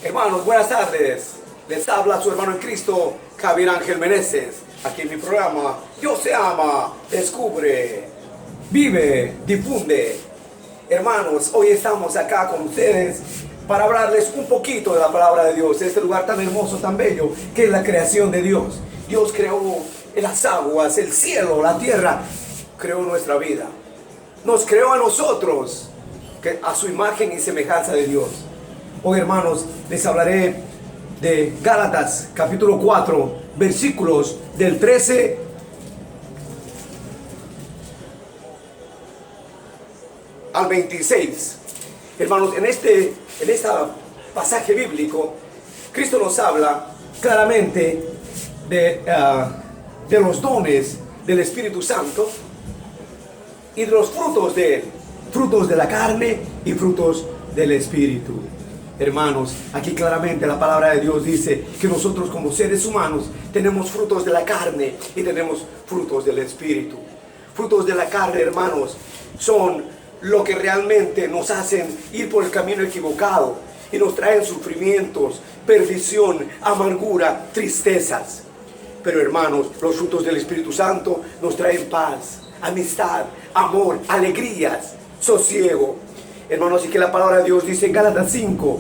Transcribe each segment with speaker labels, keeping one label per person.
Speaker 1: Hermanos, buenas tardes. Les habla su hermano en Cristo, Javier Ángel Meneses. Aquí en mi programa, Dios se ama, descubre, vive, difunde. Hermanos, hoy estamos acá con ustedes para hablarles un poquito de la palabra de Dios. Este lugar tan hermoso, tan bello, que es la creación de Dios. Dios creó las aguas, el cielo, la tierra. Creó nuestra vida. Nos creó a nosotros, a su imagen y semejanza de Dios. Hoy, hermanos, les hablaré de Gálatas capítulo 4, versículos del 13 al 26. Hermanos, en este pasaje bíblico, Cristo nos habla claramente de los dones del Espíritu Santo y de los frutos de él, frutos de la carne y frutos del Espíritu. Hermanos, aquí claramente la palabra de Dios dice que nosotros como seres humanos tenemos frutos de la carne y tenemos frutos del Espíritu. Frutos de la carne, hermanos, son lo que realmente nos hacen ir por el camino equivocado y nos traen sufrimientos, perdición, amargura, tristezas. Pero, hermanos, los frutos del Espíritu Santo nos traen paz, amistad, amor, alegrías, sosiego. Hermanos, así que la palabra de Dios dice en Gálatas 5,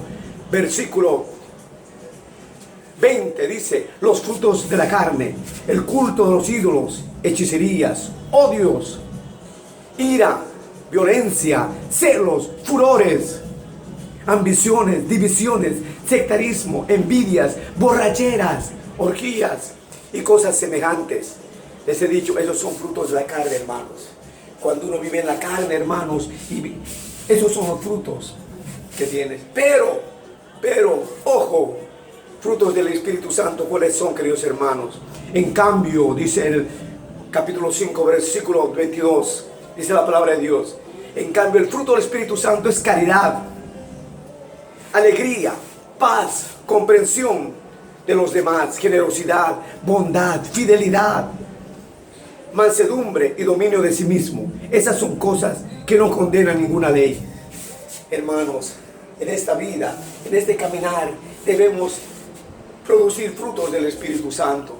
Speaker 1: versículo 20, dice: los frutos de la carne, el culto de los ídolos, hechicerías, odios, ira, violencia, celos, furores, ambiciones, divisiones, sectarismo, envidias, borracheras, orgías y cosas semejantes. Les he dicho, esos son frutos de la carne, hermanos. Cuando uno vive en la carne, hermanos, y esos son los frutos que tienes. Pero, ojo, frutos del Espíritu Santo, ¿cuáles son, queridos hermanos? En cambio, dice el capítulo 5, versículo 22, dice la palabra de Dios: en cambio, el fruto del Espíritu Santo es caridad, alegría, paz, comprensión de los demás, generosidad, bondad, fidelidad, mansedumbre y dominio de sí mismo. Esas son cosas que no condenan ninguna ley. Hermanos, en esta vida, en este caminar, debemos producir frutos del Espíritu Santo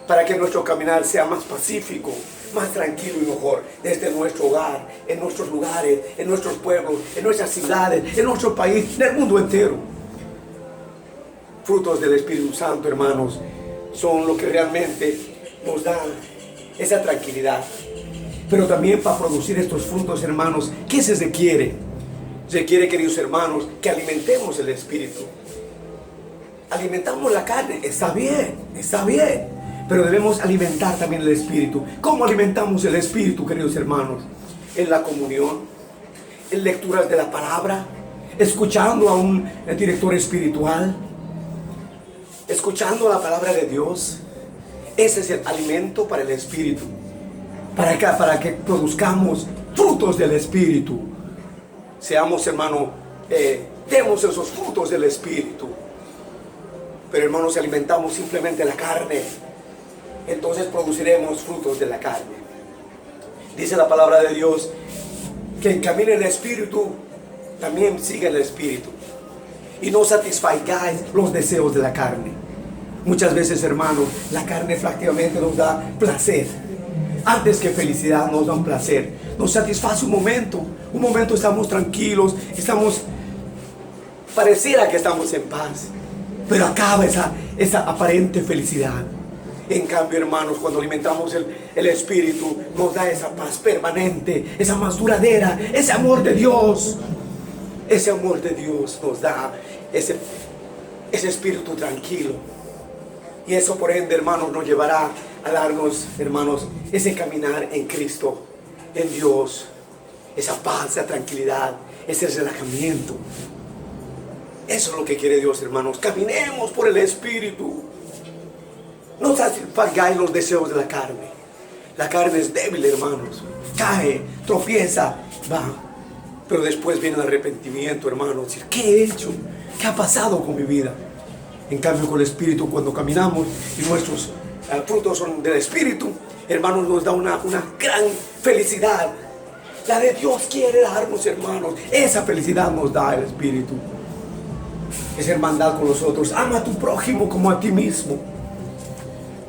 Speaker 1: para que nuestro caminar sea más pacífico, más tranquilo y mejor, desde nuestro hogar, en nuestros lugares, en nuestros pueblos, en nuestras ciudades, en nuestro país, en el mundo entero. Frutos del Espíritu Santo, hermanos, son lo que realmente nos dan esa tranquilidad. Pero también para producir estos frutos, hermanos, ¿qué se requiere? Se requiere, queridos hermanos, que alimentemos el Espíritu. Alimentamos la carne, está bien, pero debemos alimentar también el Espíritu. ¿Cómo alimentamos el Espíritu, queridos hermanos? En la comunión, en lecturas de la palabra, escuchando a un director espiritual, escuchando la palabra de Dios. Ese es el alimento para el Espíritu, para que produzcamos frutos del Espíritu. Seamos, hermano, demos esos frutos del Espíritu. Pero, hermanos, si alimentamos simplemente la carne, entonces produciremos frutos de la carne. Dice la palabra de Dios que encamine el Espíritu, también sigue el Espíritu, y no satisfagáis los deseos de la carne. Muchas veces, hermanos, la carne prácticamente nos da placer. Antes que felicidad, nos da un placer. Nos satisface un momento estamos tranquilos, pareciera que estamos en paz, pero acaba esa aparente felicidad. En cambio, hermanos, cuando alimentamos el Espíritu, nos da esa paz permanente, esa más duradera, ese amor de Dios. Ese amor de Dios nos da ese espíritu tranquilo. Y eso, por ende, hermanos, nos llevará a darnos, hermanos, ese caminar en Cristo, en Dios, esa paz, esa tranquilidad, ese relajamiento. Eso es lo que quiere Dios, hermanos. Caminemos por el Espíritu. No satisfagáis los deseos de la carne. La carne es débil, hermanos. Cae, tropieza, va. Pero después viene el arrepentimiento, hermanos. Decir, ¿qué he hecho? ¿Qué ha pasado con mi vida? En cambio, con el Espíritu, cuando caminamos y nuestros frutos son del Espíritu, hermanos, nos da una gran felicidad. La de Dios quiere darnos, hermanos. Esa felicidad nos da el Espíritu. esa hermandad con los otros. Ama a tu prójimo como a ti mismo.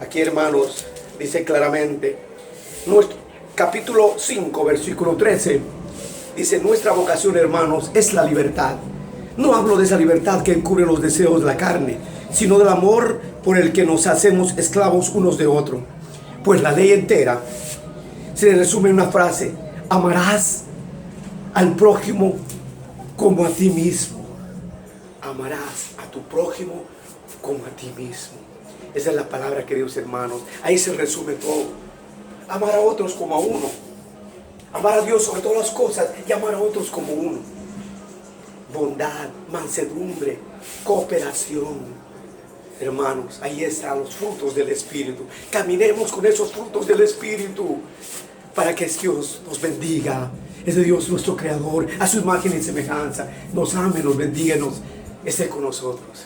Speaker 1: Aquí, hermanos, dice claramente, nuestro capítulo 5, versículo 13, dice: nuestra vocación, hermanos, es la libertad. No hablo de esa libertad que encubre los deseos de la carne, sino del amor por el que nos hacemos esclavos unos de otros. Pues la ley entera se resume en una frase: amarás al prójimo como a ti mismo. Amarás a tu prójimo como a ti mismo. Esa es la palabra, queridos hermanos. Ahí se resume todo. Amar a otros como a uno. Amar a Dios sobre todas las cosas y amar a otros como uno. Bondad, mansedumbre, cooperación. Hermanos, ahí están los frutos del Espíritu. Caminemos con esos frutos del Espíritu para que Dios nos bendiga. Es de Dios nuestro Creador, a su imagen y semejanza. Nos ame, nos bendiga, nos esté con nosotros.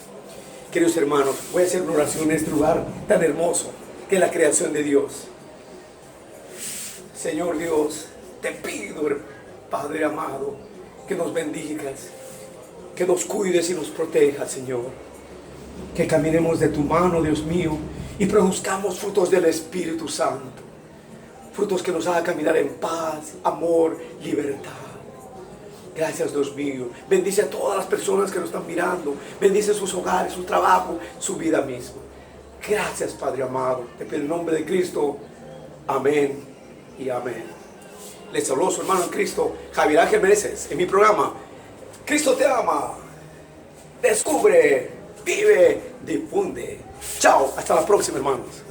Speaker 1: Queridos hermanos, voy a hacer una oración en este lugar tan hermoso que es la creación de Dios. Señor Dios, te pido, Padre amado, que nos bendigas, que nos cuides y nos protejas, Señor. Que caminemos de tu mano, Dios mío, y produzcamos frutos del Espíritu Santo. Frutos que nos hagan caminar en paz, amor, libertad. Gracias, Dios mío. Bendice a todas las personas que nos están mirando. Bendice sus hogares, su trabajo, su vida misma. Gracias, Padre amado. Te pido en el nombre de Cristo. Amén y amén. Les saludo su hermano en Cristo, Javier Ángel Meneses, en mi programa Cristo te ama. Descubre, vive, difunde. Chao, hasta la próxima, hermanos.